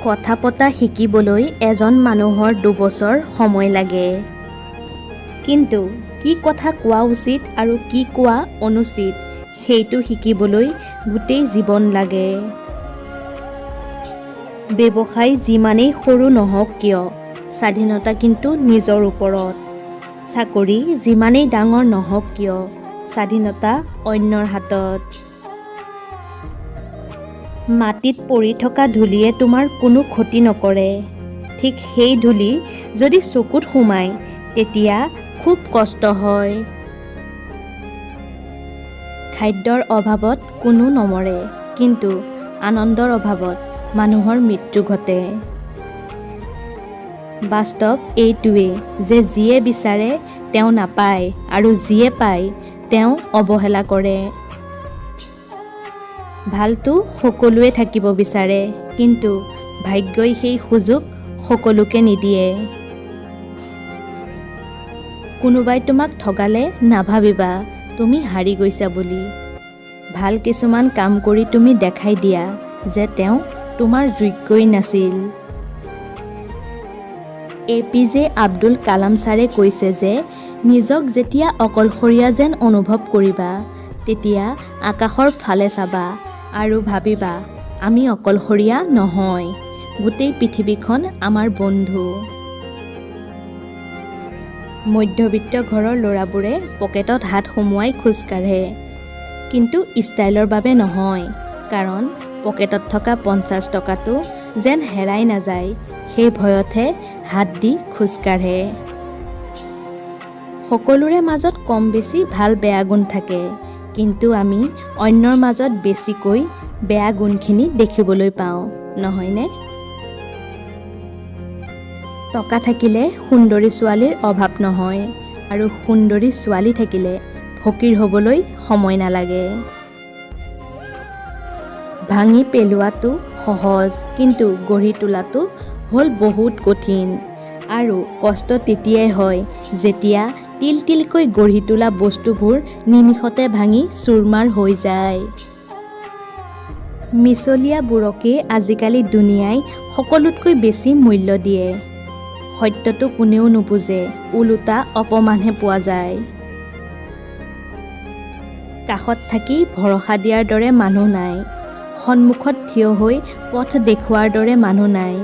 কথা পতা শিকিবলৈ এজন মানুহৰ 2 বছৰ সময় লাগে। কিন্তু কি কথা কোৱা উচিত আৰু কি কোৱা অনুচিত সেইটো শিকিবলৈ গোটেই জীৱন লাগে। ব্যৱসায় যিমানেই সৰু নহওক কিয়, স্বাধীনতা কিন্তু নিজৰ ওপৰত। চাকৰি যিমানেই ডাঙৰ নহওক কিয়, স্বাধীনতা অন্যৰ হাতত। মাটিত পৰি থকা ধূলিয়ে তোমাৰ কোনো ক্ষতি নকৰে। ঠিক সেই ধূলি যদি চকুত সোমায় তেতিয়া খুব কষ্ট হয়। খাদ্যৰ অভাৱত কোনো নমৰে, কিন্তু আনন্দৰ অভাৱত মানুহৰ মৃত্যু ঘটে। বাস্তৱ এইটোৱেই যে যিয়ে বিচাৰে তেওঁ নাপায় আৰু যিয়ে পায় তেওঁ অৱহেলা কৰে। ভালটো সকলোৱে থাকিব বিচাৰে, কিন্তু ভাগ্যই সেই সুযোগ সকলোকে নিদিয়ে। কোনোবাই তোমাক ঠগালে নাভাবিবা তুমি হাৰি গৈছা বুলি। ভাল কিছুমান কাম কৰি তুমি দেখাই দিয়া যে তেওঁ তোমাৰ যোগ্যই নাছিল। APJ আব্দুল কালাম ছাৰে কৈছে যে নিজক যেতিয়া অকলশৰীয়া যেন অনুভৱ কৰিবা তেতিয়া আকাশৰ ফালে চাবা আৰু ভাবিবা আমি অকলশৰীয়া নহয়, গোটেই পৃথিৱীখন আমাৰ বন্ধু। মধ্যবিত্ত ঘৰৰ ল'ৰাবোৰে পকেটত হাত সুমুৱাই খোজ কাঢ়ে, কিন্তু ষ্টাইলৰ বাবে নহয়, কাৰণ পকেটত থকা 50 টকাটো যেন হেৰাই নাযায় সেই ভয়তহে হাত দি খোজ কাঢ়ে। সকলোৰে মাজত কম বেছি ভাল বেয়া গুণ থাকে, কিন্তু আমি অন্যৰ মাজত বেছিকৈ বেয়া গুণখিনি দেখিবলৈ পাওঁ, নহয়নে? টকা থাকিলে সুন্দৰী ছোৱালীৰ অভাৱ নহয়, আৰু সুন্দৰী ছোৱালী থাকিলে ফকীৰ হ'বলৈ সময় নালাগে। ভাঙি পেলোৱাটো সহজ, কিন্তু গঢ়ি তোলাটো হ'ল বহুত কঠিন। আৰু কষ্ট তেতিয়াই হয় যেতিয়া তিল তিলকৈ গঢ়ি তোলা বস্তুবোৰ নিমিষতে ভাঙি চুৰমাৰ হৈ যায়। মিছলীয়াবোৰকে আজিকালি দুনিয়াই সকলোতকৈ বেছি মূল্য দিয়ে। সত্যটো কোনেও নুবুজে, ওলোটা অপমানহে পোৱা যায়। কাষত থাকি ভৰসা দিয়াৰ দৰে মানুহ নাই, সন্মুখত থিয় হৈ পথ দেখুৱাৰ দৰে মানুহ নাই,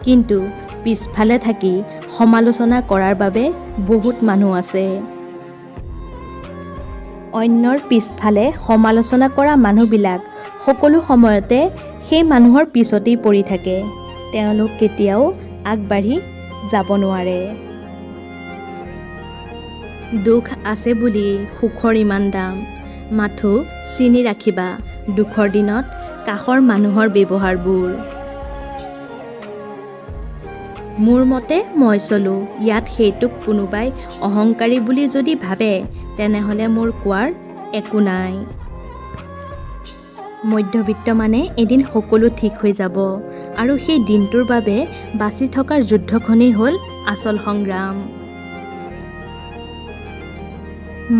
কিন্তু পিছফালে থাকি সমালোচনা কৰাৰ বাবে বহুত মানুহ আছে। অন্যৰ পিছফালে সমালোচনা কৰা মানুহবিলাক সকলো সময়তে সেই মানুহৰ পিছতেই পৰি থাকে, তেওঁলোক কেতিয়াও আগবাঢ়ি যাব নোৱাৰে। দুখ আছে বুলি সুখৰ ইমান দাম, মাথো চিনি ৰাখিবা দুখৰ দিনত কাষৰ মানুহৰ ব্যৱহাৰবোৰ। মোৰ মতে মই চলো, ইয়াত সেইটোক কোনোবাই অহংকাৰী বুলি যদি ভাবে তেনেহ'লে মোৰ কোৱাৰ একো নাই। মধ্যবিত্ত মানে এদিন সকলো ঠিক হৈ যাব, আৰু সেই দিনটোৰ বাবে বাচি থকাৰ যুদ্ধখনেই হ'ল আচল সংগ্ৰাম।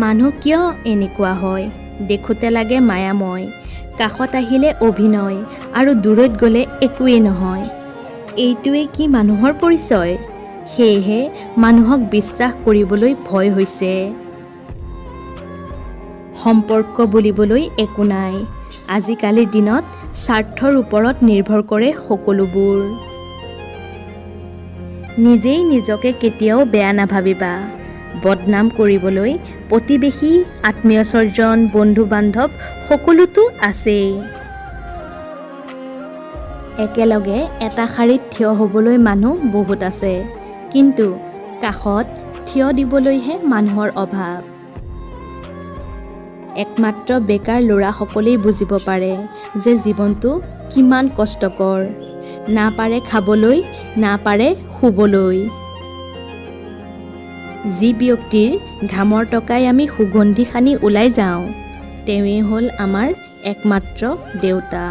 মানুহ কিয় এনেকুৱা হয়? দেখোঁতে লাগে মায়াময়, কাষত আহিলে অভিনয় আৰু দূৰত গ'লে একোৱেই নহয়। এইটোৱেই কি মানুহৰ পৰিচয়? সেয়েহে মানুহক বিশ্বাস কৰিবলৈ ভয় হৈছে। সম্পৰ্ক বুলিবলৈ একো নাই। আজিকালিৰ দিনত স্বাৰ্থৰ ওপৰত নিৰ্ভৰ কৰে সকলোবোৰ। নিজেই নিজকে কেতিয়াও বেয়া নাভাবিবা। বদনাম কৰিবলৈ প্ৰতিবেশী, আত্মীয়স্বজন, বন্ধু-বান্ধৱ সকলোতো আছেই। একেলগে এটা শাৰীত থিয় হ'বলৈ মানুহ বহুত আছে, কিন্তু কাষত থিয় দিবলৈহে মানুহৰ অভাৱ। একমাত্ৰ বেকাৰ ল'ৰাসকলেই বুজিব পাৰে যে জীৱনটো কিমান কষ্টকৰ। না পাৰে খাবলৈ, না পাৰে শুবলৈ। যি ব্যক্তিৰ ঘামৰ টকাই আমি সুগন্ধি সানি ওলাই যাওঁ, তেওঁৱেই হ'ল আমাৰ একমাত্ৰ দেউতা।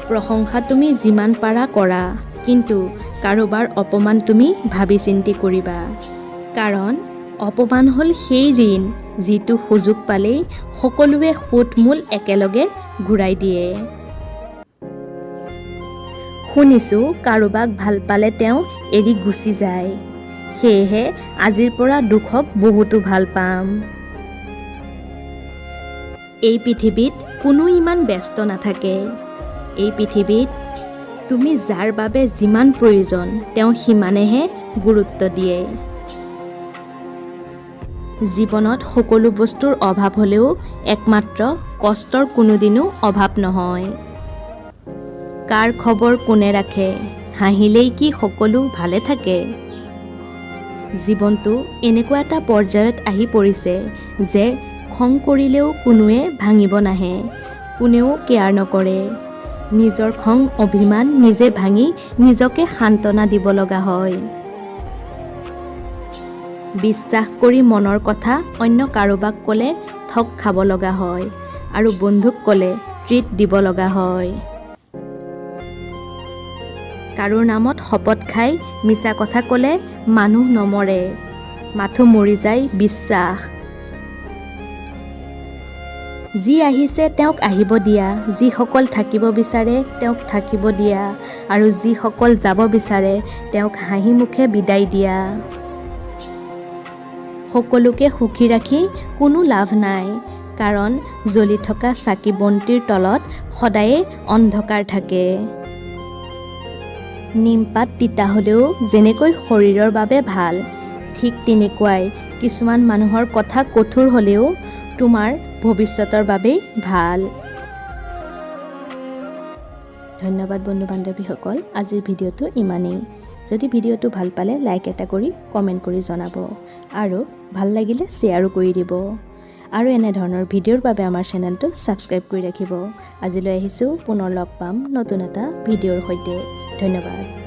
প্ৰশংসা তুমি যিমান পাৰা কৰা, কিন্তু কাৰোবাৰ অপমান তুমি ভাবি চিন্তি কৰিবা, কাৰণ অপমান হ'ল সেই ঋণ যিটো সুযোগ পালেই সকলোৱে সুত মূল একেলগে ঘূৰাই দিয়ে। শুনিছোঁ কাৰোবাক ভাল পালে তেওঁ এৰি গুচি যায়। সেয়েহে আজিৰ পৰা দুখক বহুতো ভাল পাম। এই পৃথিৱীত কোনো ইমান ব্যস্ত নাথাকে। এই পৃথিৱীত তুমি যাৰ বাবে যিমান প্ৰয়োজন তেওঁ সিমানেহে গুৰুত্ব দিয়ে। জীৱনত সকলো বস্তুৰ অভাৱ হ'লেও একমাত্ৰ কষ্টৰ কোনোদিনো অভাৱ নহয়। কাৰ খবৰ কোনে ৰাখে, হাঁহিলেই কি সকলো ভালে থাকে? জীৱনটো এনেকুৱা এটা পৰ্যায়ত আহি পৰিছে যে খং কৰিলেও কোনোৱে ভাঙিব নাহে, কোনেও কেয়াৰ নকৰে। নিজৰ খং অভিমান নিজে ভাঙি নিজকে সান্তনা দিব লগা হয়। বিশ্বাস কৰি মনৰ কথা অন্য কাৰোবাক ক'লে ঠগ খাব লগা হয় আৰু বন্ধুক ক'লে ট্ৰিট দিব লগা হয়। কাৰোৰ নামত শপত খাই মিছা কথা ক'লে মানুহ নমৰে, মাথো মৰি যায় বিশ্বাস। যি আহিছে তেওঁক আহিব দিয়া, যিসকল থাকিব বিচাৰে তেওঁক থাকিব দিয়া আৰু যিসকল যাব বিচাৰে তেওঁক হাঁহি মুখে বিদায় দিয়া। সকলোকে সুখী ৰাখি কোনো লাভ নাই, কাৰণ জ্বলি থকা চাকি বন্তিৰ তলত সদায়ে অন্ধকাৰ থাকে। নিমপাত তিতা হ'লেও যেনেকৈ শৰীৰৰ বাবে ভাল, ঠিক তেনেকুৱাই কিছুমান মানুহৰ কথা কঠোৰ হ'লেও তোমাৰ ভৱিষ্যতৰ বাবেই ভাল। ধন্যবাদ বন্ধু বান্ধৱীসকল, আজিৰ ভিডিঅ'টো ইমানেই। যদি ভিডিঅ'টো ভাল পালে লাইক এটা কৰি কমেণ্ট কৰি জনাব আৰু ভাল লাগিলে শ্বেয়াৰো কৰি দিব। আৰু এনেধৰণৰ ভিডিঅ'ৰ বাবে আমাৰ চেনেলটো ছাবস্ক্ৰাইব কৰি ৰাখিব। আজিলৈ আহিছোঁ, পুনৰ লগ পাম নতুন এটা ভিডিঅ'ৰ সৈতে। ধন্যবাদ।